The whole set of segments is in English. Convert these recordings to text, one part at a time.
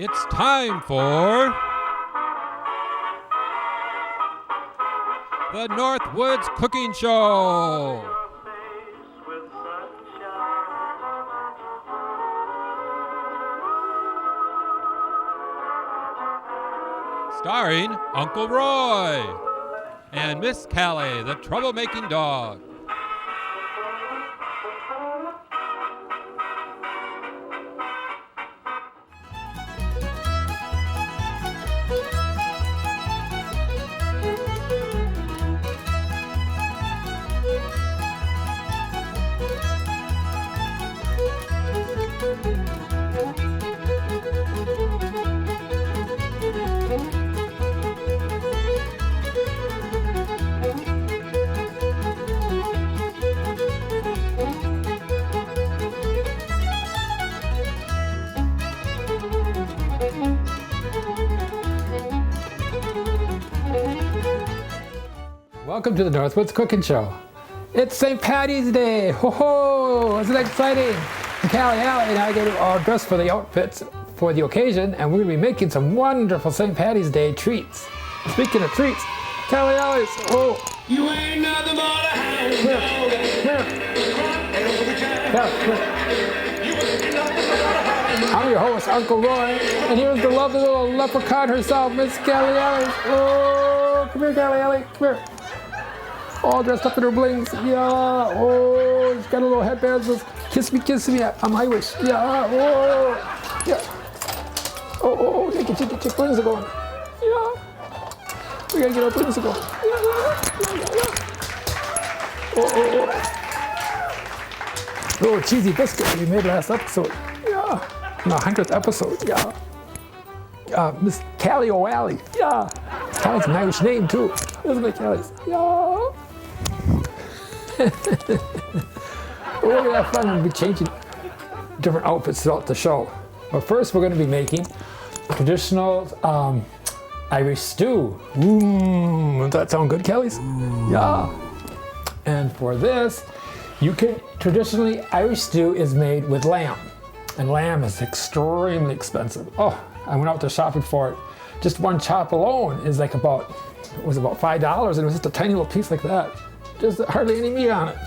It's time for the Northwoods Cooking Show. Starring Uncle Roy and Miss Callie, the troublemaking dog. Welcome to the Northwoods Cooking Show. It's St. Patty's Day. Ho ho! Isn't that exciting? Callie and I get all dressed for the outfits for the occasion, and we're going to be making some wonderful St. Patty's Day treats. Speaking of treats, Callie, oh, You ain't nothing but a hound here, dog. here. I'm your host, Uncle Roy, and here's the lovely little leprechaun herself, Miss Callie. Oh, come here, Callie, come here. All dressed up in her blings. Yeah. Oh, she's got a little headband. Says, kiss me. I'm Irish. Yeah. Oh. Yeah. Oh. Get your blings are going. Yeah. We gotta get our blings going. Yeah. Oh. Oh, cheesy biscuit we made last episode. Yeah. No, 100th episode. Yeah. Miss Callie O'Alley. Yeah. Callie's an Irish name too. Isn't it, Callie's? Yeah. We're going to have fun and be changing different outfits throughout the show. But first, we're going to be making traditional Irish stew. Does that sound good, Kelly's? Yeah. And for this, traditionally Irish stew is made with lamb, and lamb is extremely expensive. Oh, I went out there shopping for it. Just one chop alone is like about $5, and it was just a tiny little piece like that. Just hardly any meat on it.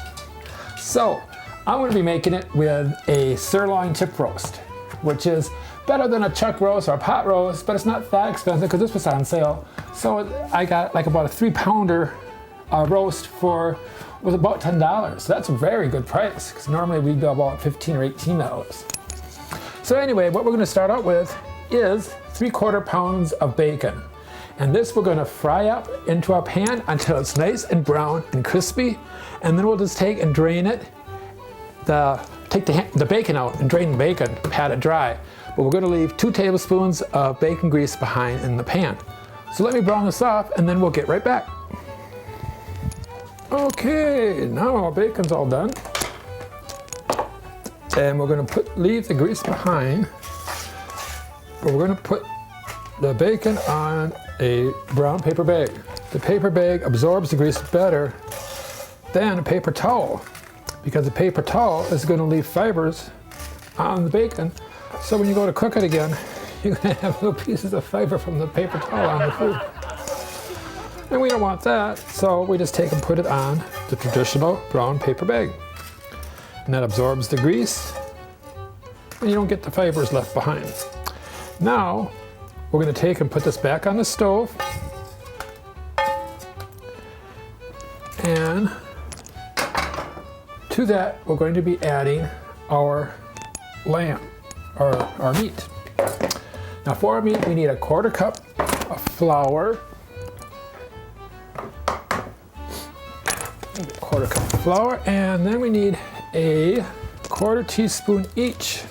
So I'm going to be making it with a sirloin chip roast, which is better than a chuck roast or a pot roast, but it's not that expensive because this was on sale. So I got like about a 3-pounder roast was about $10. So that's a very good price because normally we'd go about $15 or $18. So anyway, what we're going to start out with is 3/4 pounds of bacon. And this we're going to fry up into our pan until it's nice and brown and crispy. And then we'll just take and drain it. Take the bacon out and drain the bacon, pat it dry. But we're going to leave 2 tablespoons of bacon grease behind in the pan. So let me brown this off and then we'll get right back. Okay, now our bacon's all done. And we're going to leave the grease behind. But we're going to put the bacon on a brown paper bag. The paper bag absorbs the grease better than a paper towel because the paper towel is going to leave fibers on the bacon. So when you go to cook it again, you're going to have little pieces of fiber from the paper towel on the food. And we don't want that, so we just take and put it on the traditional brown paper bag. And that absorbs the grease, and you don't get the fibers left behind. Now, we're going to take and put this back on the stove. And to that, we're going to be adding our lamb, or our meat. Now for our meat, we need a 1/4 cup of flour. 1/4 cup of flour, and then we need a 1/4 teaspoon each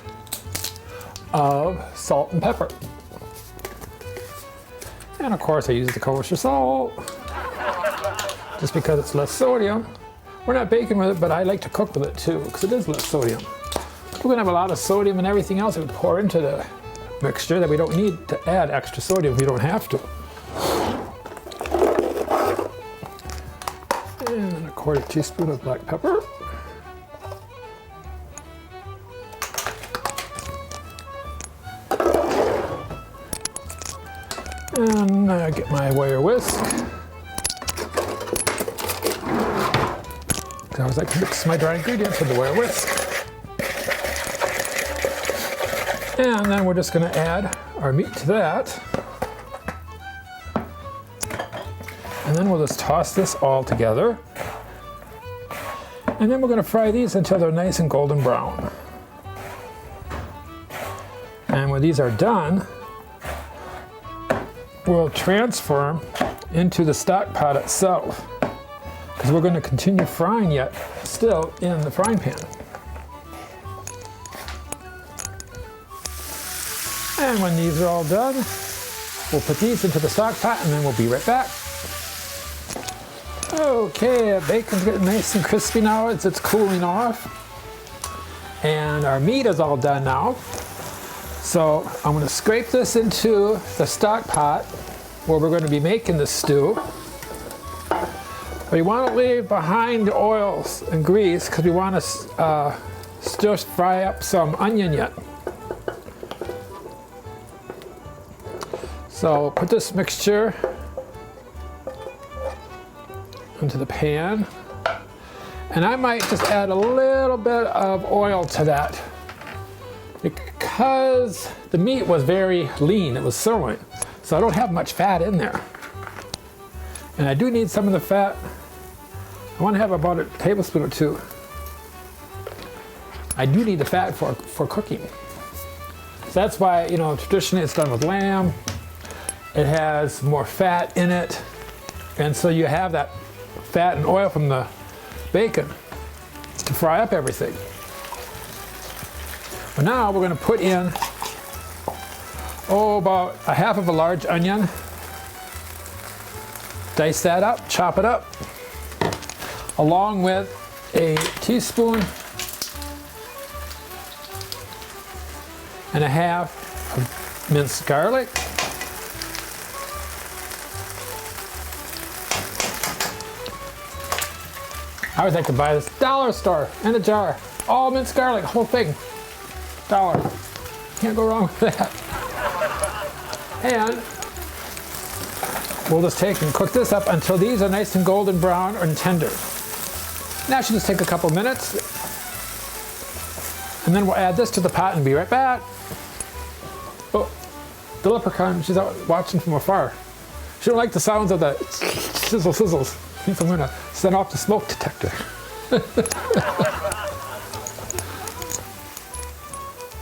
of salt and pepper. And of course I use the kosher salt, just because it's less sodium. We're not baking with it, but I like to cook with it too, because it is less sodium. We're gonna have a lot of sodium and everything else that we pour into the mixture that we don't need to add extra sodium if we don't have to. And a 1/4 teaspoon of black pepper. I get my wire whisk. I always like to mix my dry ingredients with the wire whisk. And then we're just going to add our meat to that. And then we'll just toss this all together. And then we're going to fry these until they're nice and golden brown. And when these are done, we'll transfer them into the stock pot itself, because we're going to continue frying yet still in the frying pan. And when these are all done, we'll put these into the stock pot and then we'll be right back. Okay, the bacon's getting nice and crispy now as it's cooling off. And our meat is all done now. So I'm going to scrape this into the stock pot where we're going to be making the stew. But you want to leave behind the oils and grease because we want to still fry up some onion yet. So put this mixture into the pan. And I might just add a little bit of oil to that because the meat was very lean. It was sirloin. So I don't have much fat in there. And I do need some of the fat. I want to have about a tablespoon or two. I do need the fat for cooking. So that's why, you know, traditionally it's done with lamb. It has more fat in it. And so you have that fat and oil from the bacon to fry up everything. But now we're going to put in, about a half of a large onion. Dice that up, chop it up, along with a teaspoon and a half of minced garlic. I always like to buy this dollar store in a jar. All minced garlic, whole thing. $1. Can't go wrong with that. And we'll just take and cook this up until these are nice and golden brown and tender. Now it should just take a couple minutes. And then we'll add this to the pot and be right back. Oh, the leprechaun, she's out watching from afar. She don't like the sounds of the sizzle sizzles. I think I'm gonna set off the smoke detector.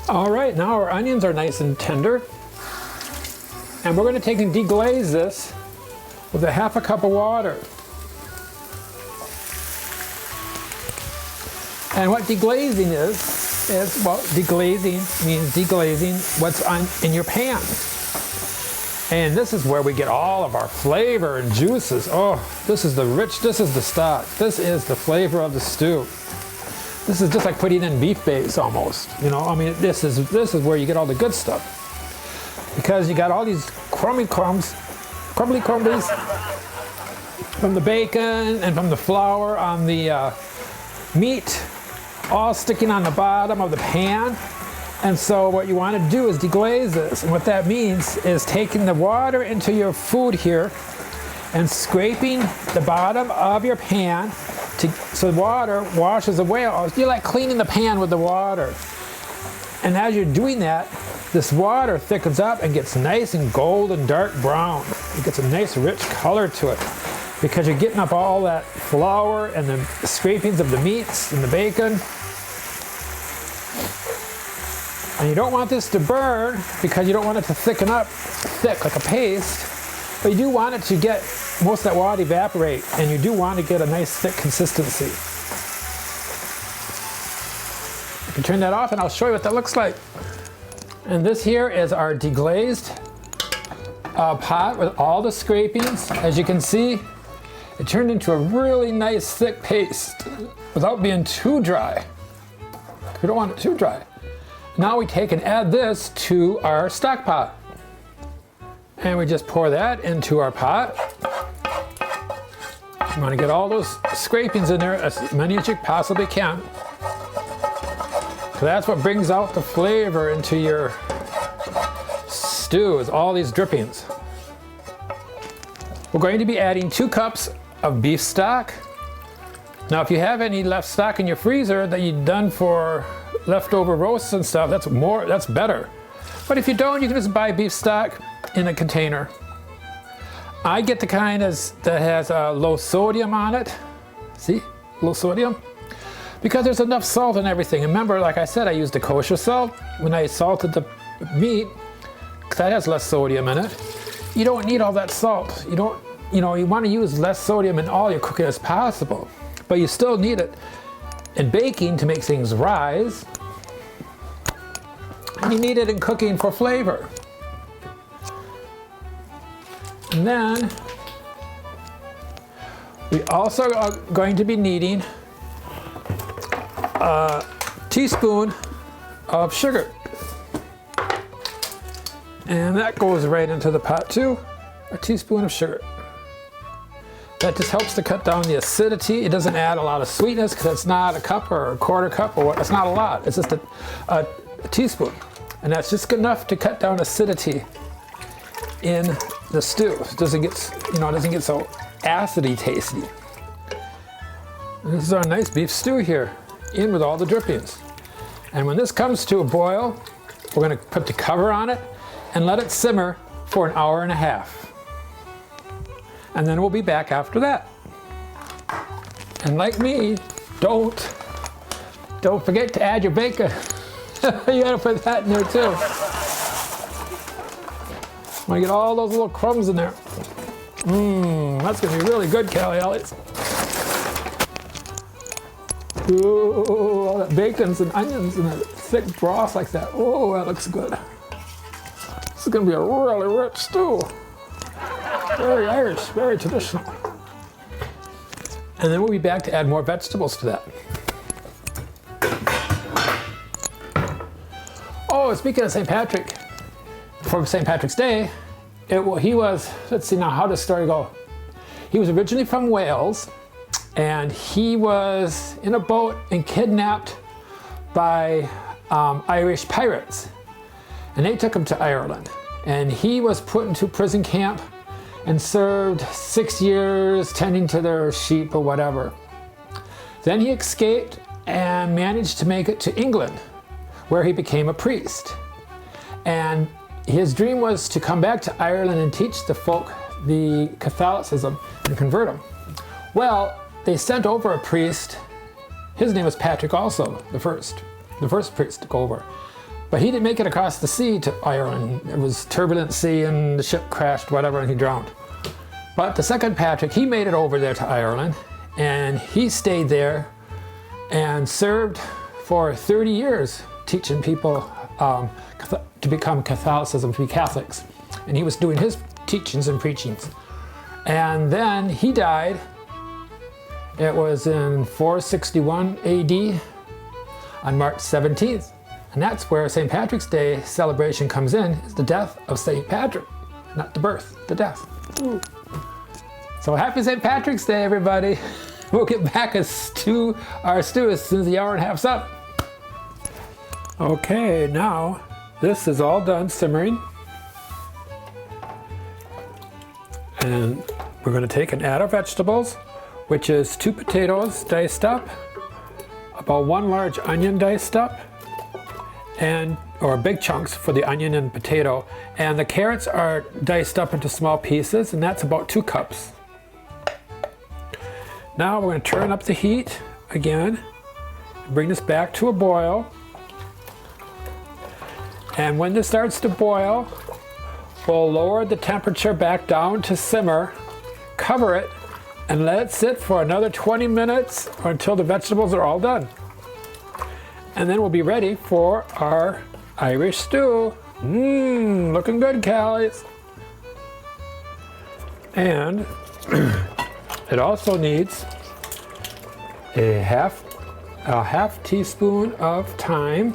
All right, now our onions are nice and tender. And we're gonna take and deglaze this with a half a cup of water. And what deglazing is well, deglazing means deglazing what's in your pan. And this is where we get all of our flavor and juices. Oh, this is this is the stock. This is the flavor of the stew. This is just like putting in beef base almost. You know, I mean, this is where you get all the good stuff. Because you got all these crumbly crumblies from the bacon and from the flour on the meat, all sticking on the bottom of the pan. And so what you want to do is deglaze this. And what that means is taking the water into your food here and scraping the bottom of your pan so the water washes away. You're like cleaning the pan with the water. And as you're doing that, this water thickens up and gets nice and golden dark brown. It gets a nice rich color to it because you're getting up all that flour and the scrapings of the meats and the bacon. And you don't want this to burn because you don't want it to thicken up thick like a paste, but you do want it to get most of that water evaporate, and you do want to get a nice thick consistency. You can turn that off and I'll show you what that looks like. And this here is our deglazed pot with all the scrapings. As you can see, it turned into a really nice thick paste without being too dry. We don't want it too dry. Now we take and add this to our stock pot. And we just pour that into our pot. You want to get all those scrapings in there, as many as you possibly can. So that's what brings out the flavor into your stew, is all these drippings. We're going to be adding 2 cups of beef stock. Now, if you have any left stock in your freezer that you've done for leftover roasts and stuff, that's better. But if you don't, you can just buy beef stock in a container. I get the kind that has low sodium on it. See, low sodium. Because there's enough salt in everything. And remember, like I said, I used the kosher salt when I salted the meat, because that has less sodium in it. You don't need all that salt. You want to use less sodium in all your cooking as possible. But you still need it in baking to make things rise. And you need it in cooking for flavor. And then we also are going to be needing a teaspoon of sugar. And that goes right into the pot too, a teaspoon of sugar. That just helps to cut down the acidity. It doesn't add a lot of sweetness because it's not a cup or a quarter cup or what. It's not a lot. It's just a teaspoon. And that's just enough to cut down acidity in the stew. It doesn't get so acidy tasty. This is our nice beef stew here, in with all the drippings. And when this comes to a boil, we're going to put the cover on it and let it simmer for an hour and a half. And then we'll be back after that. And like me, don't forget to add your bacon. You gotta put that in there too. Want to get all those little crumbs in there. That's gonna be really good, Callie. Ooh, all that bacons and onions and that thick broth like that. Oh, that looks good. This is gonna be a really rich stew. Very Irish, very traditional. And then we'll be back to add more vegetables to that. Oh, speaking of St. Patrick, for St. Patrick's Day, let's see now, how does the story go? He was originally from Wales, and he was in a boat and kidnapped by Irish pirates. And they took him to Ireland. And he was put into prison camp and served 6 years tending to their sheep or whatever. Then he escaped and managed to make it to England, where he became a priest. And his dream was to come back to Ireland and teach the folk the Catholicism and convert them. Well, they sent over a priest. His name was Patrick also, the first priest to go over. But he didn't make it across the sea to Ireland. It was turbulent sea and the ship crashed, whatever, and he drowned. But the second Patrick, he made it over there to Ireland, and he stayed there and served for 30 years teaching people to become Catholicism, to be Catholics. And he was doing his teachings and preachings. And then he died. It was in 461 AD on March 17th. And that's where St. Patrick's Day celebration comes in, is the death of St. Patrick. Not the birth, the death. Ooh. So happy St. Patrick's Day, everybody. We'll get back our stew as soon as the hour and a half's up. Okay, now this is all done simmering. And we're going to take and add our vegetables, which is 2 potatoes diced up, about 1 large onion diced up, or big chunks for the onion and potato. And the carrots are diced up into small pieces, and that's about 2 cups. Now we're going to turn up the heat again, bring this back to a boil. And when this starts to boil, we'll lower the temperature back down to simmer, cover it, and let it sit for another 20 minutes or until the vegetables are all done. And then we'll be ready for our Irish stew. Looking good, Callies. And it also needs a half teaspoon of thyme,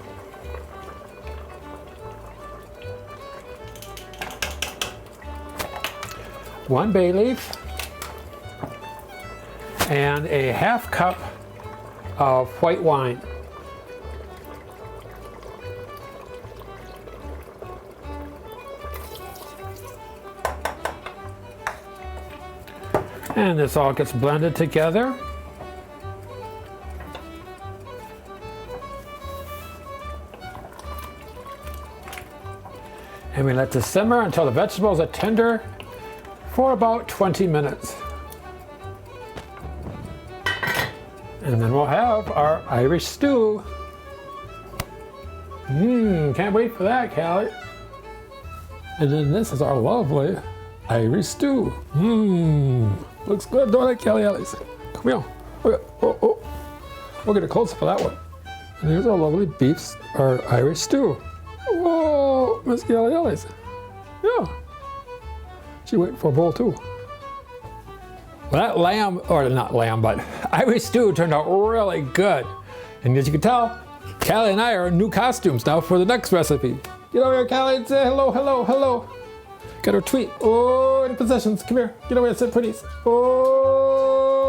1 bay leaf, and a half cup of white wine. And this all gets blended together. And we let this simmer until the vegetables are tender for about 20 minutes. And then we'll have our Irish stew. Can't wait for that, Callie. And then this is our lovely Irish stew. Looks good, don't it, Callie Ellis? Come here. Oh. We'll get a close up of that one. And here's our lovely beef, our Irish stew. Whoa, Miss Callie Ellis. Yeah. She waiting for a bowl too. Well, that lamb, or not lamb, but Irish stew turned out really good. And as you can tell, Callie and I are in new costumes now for the next recipe. Get over here, Callie, and say hello, hello, hello. Get her tweet. Oh, any positions. Come here. Get over here, sit pretty. Oh,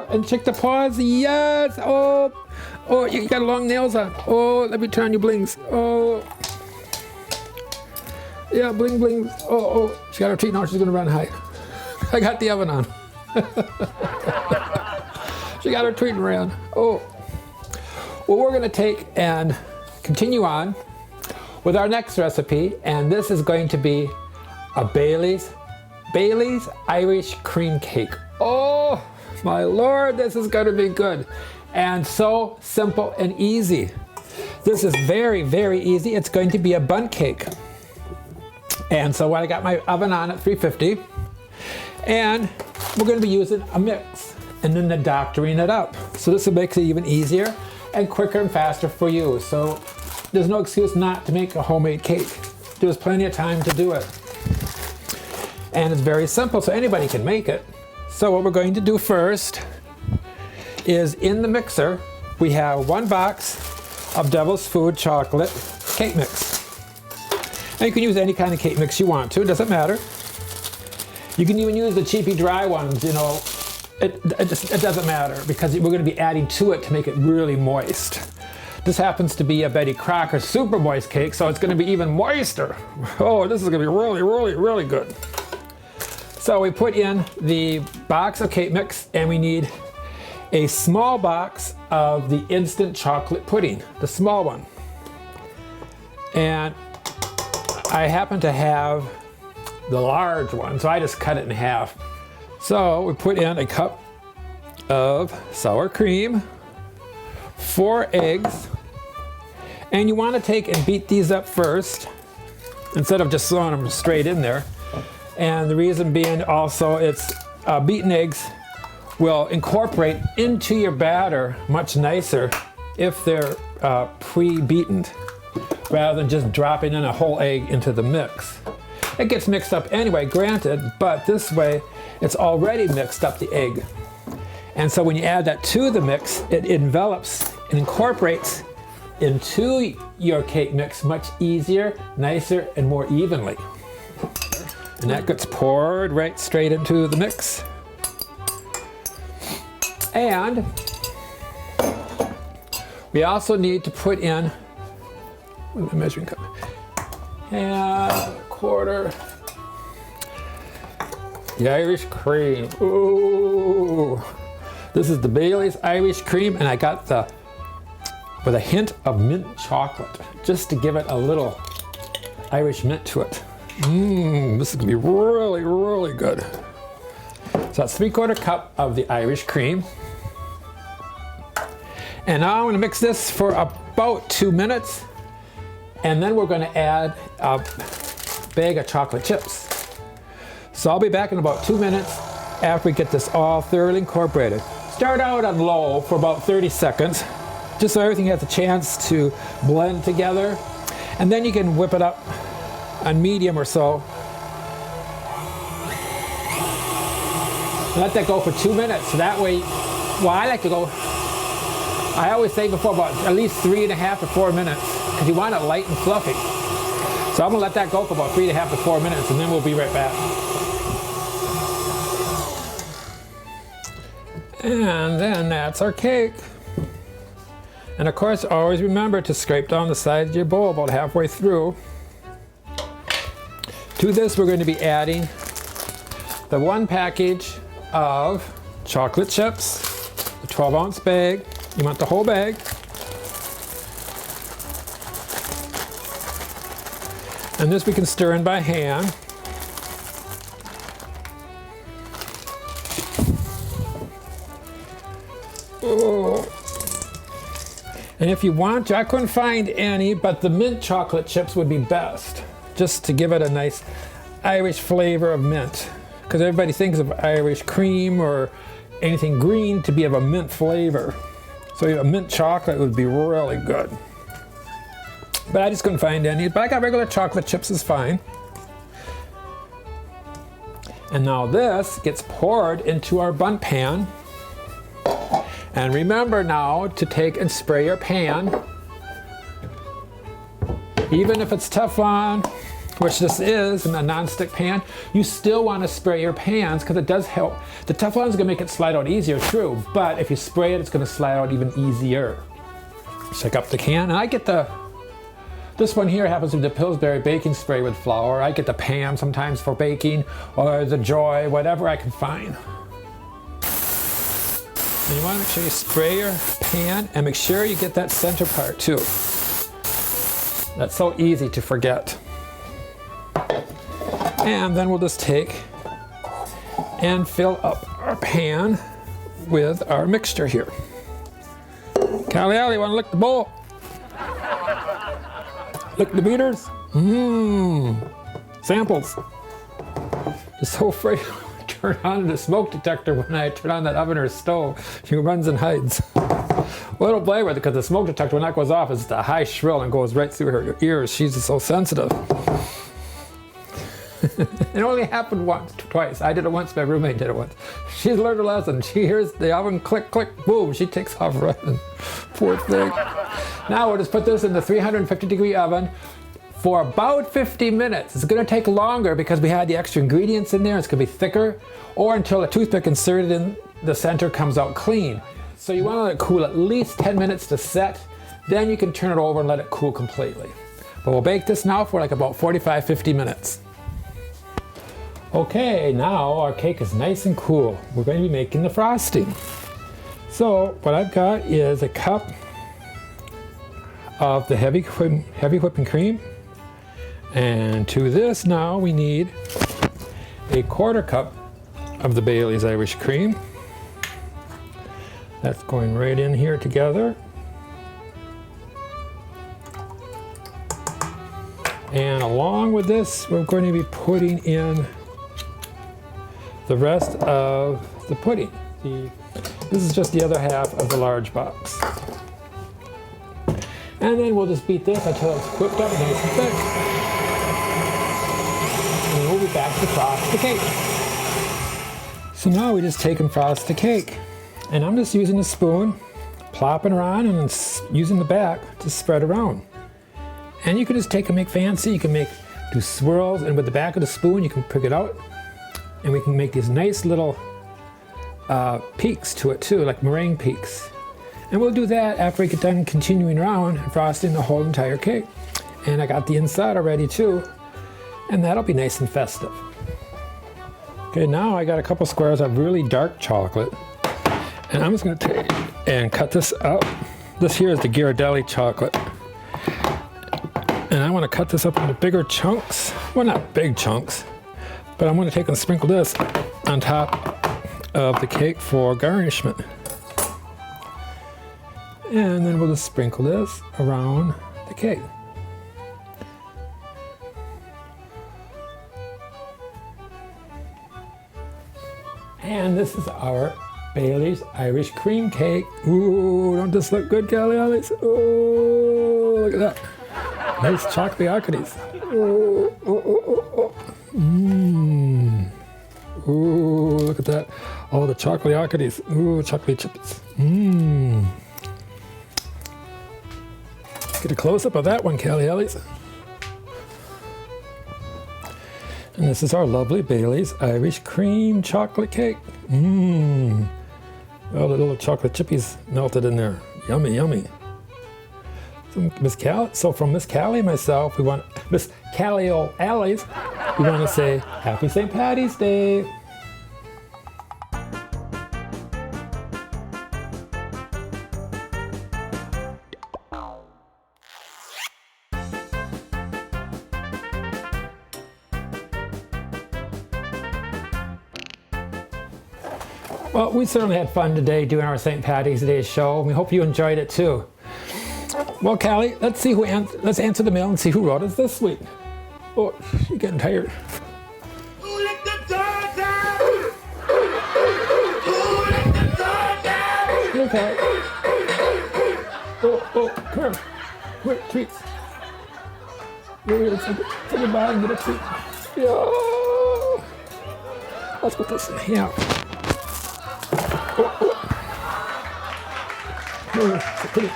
and check the paws. Yes. Oh, you got long nails on. Oh, let me turn on your blings. Oh. Yeah, bling, bling. Oh. She got her treat now. She's going to run and hide. I got the oven on. She got her treat and ran. Oh. Well, we're going to take and continue on with our next recipe. And this is going to be a Bailey's Irish cream cake. Oh, my Lord, this is going to be good. And so simple and easy. This is very, very easy. It's going to be a bundt cake. And so I got my oven on at 350. And we're going to be using a mix and then doctoring it up. So this will make it even easier and quicker and faster for you. So there's no excuse not to make a homemade cake. There's plenty of time to do it. And it's very simple, so anybody can make it. So what we're going to do first is in the mixer, we have 1 box of Devil's Food chocolate cake mix. And you can use any kind of cake mix you want to, it doesn't matter. You can even use the cheapy dry ones, you know, it doesn't matter because we're going to be adding to it to make it really moist. This happens to be a Betty Crocker super moist cake, so it's going to be even moister. Oh, this is going to be really, really, really good. So we put in the box of cake mix and we need a small box of the instant chocolate pudding, the small one. And I happen to have the large one, so I just cut it in half. So we put in a cup of sour cream, 4 eggs, and you want to take and beat these up first instead of just throwing them straight in there. And the reason being also it's beaten eggs will incorporate into your batter much nicer if they're pre-beaten rather than just dropping in a whole egg into the mix. It gets mixed up anyway, granted, but this way it's already mixed up the egg. And so when you add that to the mix, it envelops and incorporates into your cake mix much easier, nicer, and more evenly. And that gets poured right straight into the mix. And we also need to put in, where's the measuring cup? And 1/4 the Irish cream. Ooh, this is the Bailey's Irish cream, and I got with a hint of mint chocolate, just to give it a little Irish mint to it. This is gonna be really, really good. So that's 3/4 cup of the Irish cream. And now I'm gonna mix this for about 2 minutes. And then we're gonna add a bag of chocolate chips. So I'll be back in about 2 minutes after we get this all thoroughly incorporated. Start out on low for about 30 seconds, just so everything has a chance to blend together. And then you can whip it up on medium or so. Let that go for 2 minutes. So that way, well, I like to go, I always say before about at least 3.5 to 4 minutes, because you want it light and fluffy. So I'm gonna let that go for about 3.5 to 4 minutes, and then we'll be right back. And then that's our cake. And of course, always remember to scrape down the sides of your bowl about halfway through. To this, we're going to be adding the 1 package of chocolate chips, a 12-ounce bag. You want the whole bag. And this we can stir in by hand. Oh. And if you want to, I couldn't find any, but the mint chocolate chips would be best, just to give it a nice Irish flavor of mint. Because everybody thinks of Irish cream or anything green to be of a mint flavor. So a mint chocolate would be really good. But I just couldn't find any, but I got regular chocolate chips is fine. And now this gets poured into our bundt pan. And remember now to take and spray your pan. Even if it's Teflon, which this is, in a non-stick pan, you still want to spray your pans because it does help. The Teflon is going to make it slide out easier, true, but if you spray it, it's going to slide out even easier. Shake up the can, and I get this one here happens to be the Pillsbury baking spray with flour. I get the Pam sometimes for baking, or the Joy, whatever I can find. And you want to make sure you spray your pan and make sure you get that center part too. That's so easy to forget. And then we'll just take and fill up our pan with our mixture here. Callie, you want to lick the bowl? Lick the beaters? Samples. Just so afraid to turn on the smoke detector when I turn on that oven or stove. She runs and hides. Well, it'll play with it because the smoke detector, when that goes off, is a high shrill and goes right through her ears. She's just so sensitive. It only happened once, twice. I did it once, my roommate did it once. She's learned a lesson. She hears the oven click, click, boom, she takes off running. Poor thing. Now we'll just put this in the 350-degree oven for about 50 minutes. It's gonna take longer because we had the extra ingredients in there. It's gonna be thicker, or until a toothpick inserted in the center comes out clean. So you wanna let it cool at least 10 minutes to set. Then you can turn it over and let it cool completely. But we'll bake this now for like about 45-50 minutes. Okay, now our cake is nice and cool. We're going to be making the frosting. So what I've got is a cup of the heavy whipping cream. And to this now we need a 1/4 cup of the Bailey's Irish cream. That's going right in here together. And along with this, we're going to be putting in the rest of the pudding. This is just the other half of the large box. And then we'll just beat this until it's whipped up nice and thick. And we'll be back to frost the cake. So now we just take and frost the cake. And I'm just using a spoon, plopping around and using the back to spread around. And you can just take and make fancy. You can do swirls, and with the back of the spoon you can pick it out. And we can make these nice little peaks to it too, like meringue peaks. And we'll do that after we get done continuing around and frosting the whole entire cake. And I got the inside already too, and that'll be nice and festive. Okay, now I got a couple squares of really dark chocolate, and I'm just gonna take and cut this up. This here is the Ghirardelli chocolate. And I wanna cut this up into bigger chunks. Well, not big chunks, but I'm going to take and sprinkle this on top of the cake for garnishment. And then we'll just sprinkle this around the cake. And this is our Bailey's Irish cream cake. Ooh, don't this look good, Callie? Ooh, look at that. Nice chocolate-ockities. Ooh, ooh, ooh, ooh, ooh. Mmm. Ooh, look at that. Oh, the chocolate-ockities. Ooh, chocolate chips. Mmm. Get a close-up of that one, Callie. And this is our lovely Bailey's Irish cream chocolate cake. Mmm. Oh, the little chocolate chippies melted in there. Yummy, yummy. So from Miss Callie and myself, we want Miss Callie O'Alley's, we want to say Happy St. Patty's Day. Well, we certainly had fun today doing our St. Patty's Day show. We hope you enjoyed it too. Well, Callie, let's see let's answer the mail and see who wrote us this week. Oh, she's getting tired. Who let the dogs out? Who let the dogs out? Okay. Oh, come here. Quick, treats. Here, say goodbye and get a treat. Yeah. Let's put this in here. Oh. Here, put it.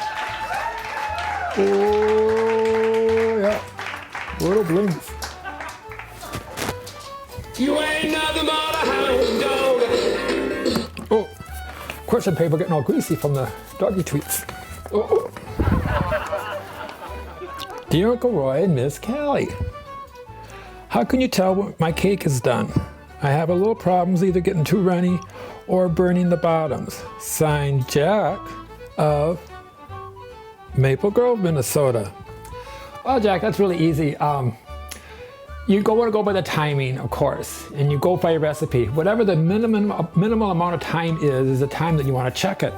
Oh, yeah. Little blings. You ain't nothing but a hound dog. Oh, question paper getting all greasy from the doggy treats. Oh. Dear Uncle Roy and Miss Callie, how can you tell when my cake is done? I have a little problems either getting too runny or burning the bottoms. Signed, Jack of Maple Grove, Minnesota. Well, Jack, that's really easy. You want to go by the timing, of course, and you go by your recipe. Whatever the minimal amount of time is the time that you want to check it.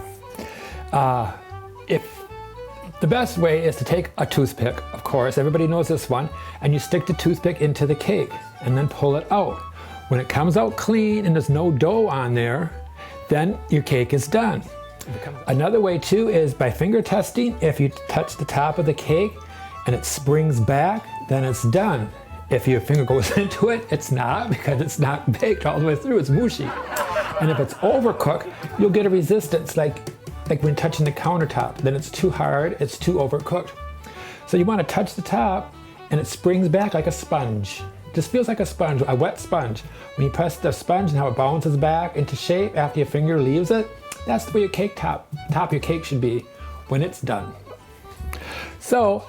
The best way is to take a toothpick, of course, everybody knows this one, and you stick the toothpick into the cake and then pull it out. When it comes out clean and there's no dough on there, then your cake is done. Another way too is by finger testing. If you touch the top of the cake and it springs back, then it's done. If your finger goes into it, it's not, because it's not baked all the way through, it's mushy. And if it's overcooked, you'll get a resistance like when touching the countertop. Then it's too hard, it's too overcooked. So you want to touch the top and it springs back like a sponge. It just feels like a sponge, a wet sponge. When you press the sponge and how it bounces back into shape after your finger leaves it, that's the way your cake top of your cake should be when it's done. So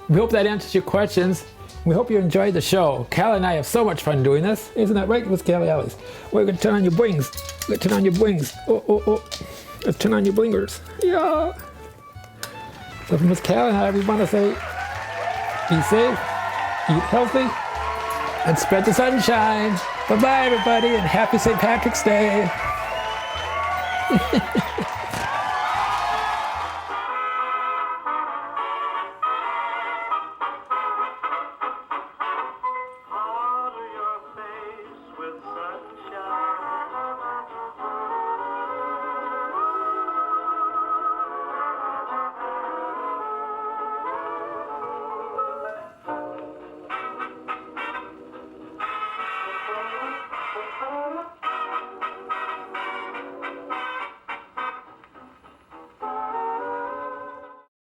we hope that answers your questions. We hope you enjoyed the show. Callie and I have so much fun doing this. Isn't that right, Miss Callie Alice? We're going to turn on your wings. Let's turn on your wings. Oh. Let's turn on your blingers. Yeah. So from Miss Callie and I, we want to say, be safe, eat healthy, and spread the sunshine. Bye-bye, everybody, and happy St. Patrick's Day. Water your face with sunshine.